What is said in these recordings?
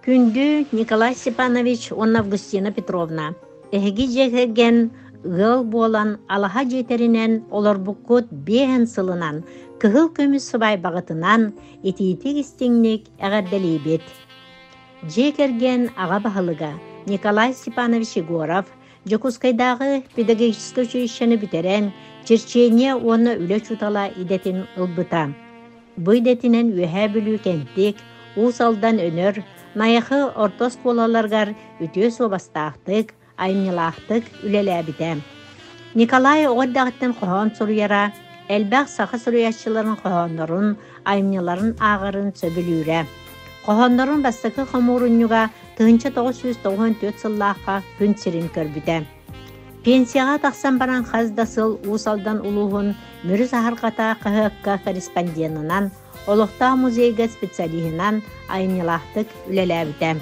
Күндү Николай Степанович, онна Августина Петровна. Эһиги жегерген гыл болан алаха жетеринен олорбуккут бehen сылынан, кыгыл көмүс сыбай багытынан итиитик истиңник эгерделибет. Жегерген ага бахылыга Николай Степанович Егоров Жокускайдагы педагогическое училищени битерен, черчение оны үлө чутала идетин ылбыта. Бу идетинен үһэ бүлүү кенттик, усалдан өнөр, Найахы ортос болаларгар үтө собастаахтык, айнылаахтык үлеләбитә. Николай оғырдағыттан қоған сұруяра, әлбәқ сақы сұруячыларын қоғанларын, айныларын ағырын сөбілүүрә. Қоғанларын бастықы қамурынюға 1994 сыллаққа күн сирин көрбіті. Пенсияға тақсан баран қаздасыл усалдан улуғын мүріз ағырқата қығыққа корреспонденынан, Олықта музейге специалихынан айнылақтық үлеләбіті.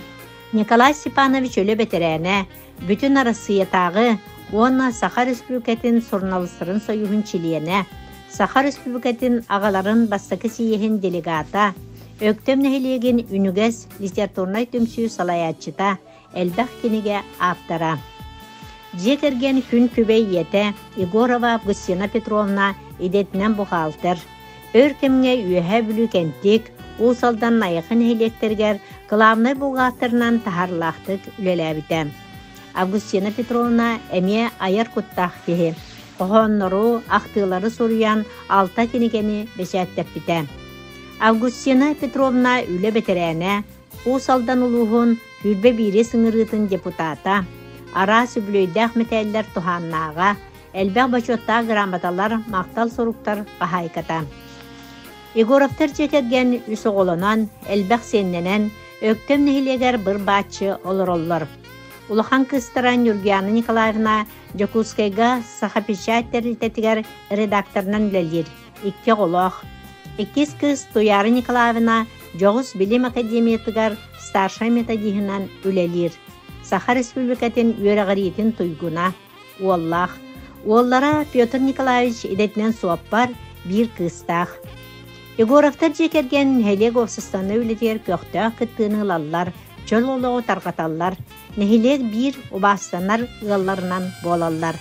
Николай Степанович өлі бетерәне, бүтін арасыятағы, оны Саха Республикатын журналистарын союғын чилиене, Саха Республикатын ағаларын бастықы сейехін делегата, өктем нәхелеген үнігіз литературнай түмсүү салаятчыта, әлбәқ кенеге аптара. Жекерген күн күбей ете, Егорова Августина Петровна идетінен бұғалтыр. Өркемге үйәһә бүлүү кенттик, усалдан найықын хелектергер, кылавны бұғатырынан тахарлақтық үлеләбітем. Августина Петровна әме айар құттақ кеһи. Қоғоннору, ақтылары соруян алта кенегені бәсәттәп бітем. Августина Петровна үле бетерәне, усалдан улуғын хүрбе бире сыңырытын депутата, ара сүблөйдәқ метәлләр туханнаға, әлбәқ бачотта грамоталар, мақтал соруқтар қахайката. Егоровтар жекерген үсі қолынан, әлбәқ сенненен, өктем нехилегер бір бачы олыр-олыр. Улахан кыстыран Юргияна Николаевна Жокускайга сахапечаттер итетігер редакторынан білелер. Икке қолақ. Иккес кыз Туяры Николаевна Жоғыз Билим Академиятыгар старшай методихынан үлелер. Саха Республикатын өрағаретін туйгуна. Уаллах. Уаллара Петр Николаевич идетінен суаппар бір кыстақ. Егоровтар жекерген хелег офсыстанны үлетер көқтөк кыттыны лаллар, чөл олығы тарқаталлар, нехелег бір обастанар ғалларынан болаллар.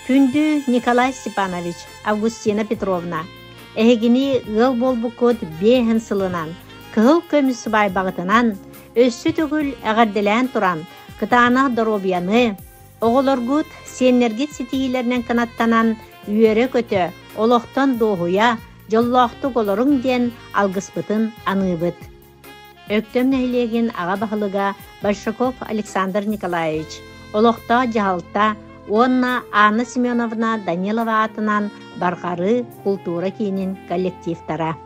Күнді Николай Степанович, Августина Петровна, әгіні ғыл болбукот бейхін сылынан, кығыл көмісі бай бағытынан, өссі түгіл әғарделән тұран, кытана доробияны, оғылыргут сенергет сетигілерінен канаттанан, үйері көті, олықтан доғуя, жоллақты қолырың ден алғыспытын аныбыт. Өктем нәйлеген аға бағылыға Большаков Александр Николаевич, олықта жағалта, онна Анна Семеновна Данилова атынан барқары культура кейінен коллективтара.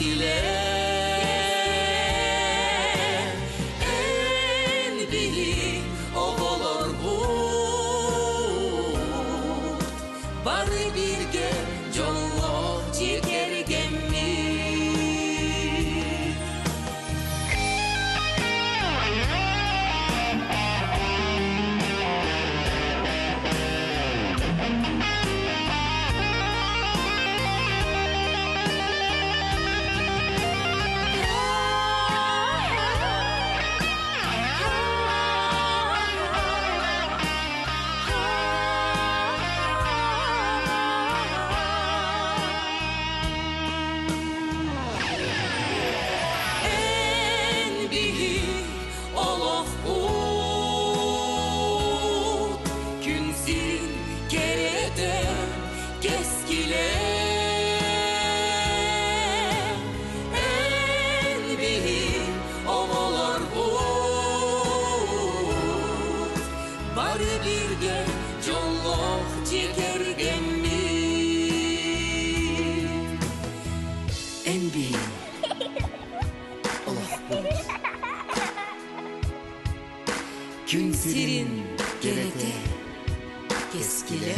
keskile en büyük oğulur bu bari birge jolloq çekergenmi Oloq ut Günsin kerede keskile En büyük oğulur ut Bari birge jolloq çekergenmi En büyük oloq ut Gün sirin gerede keskile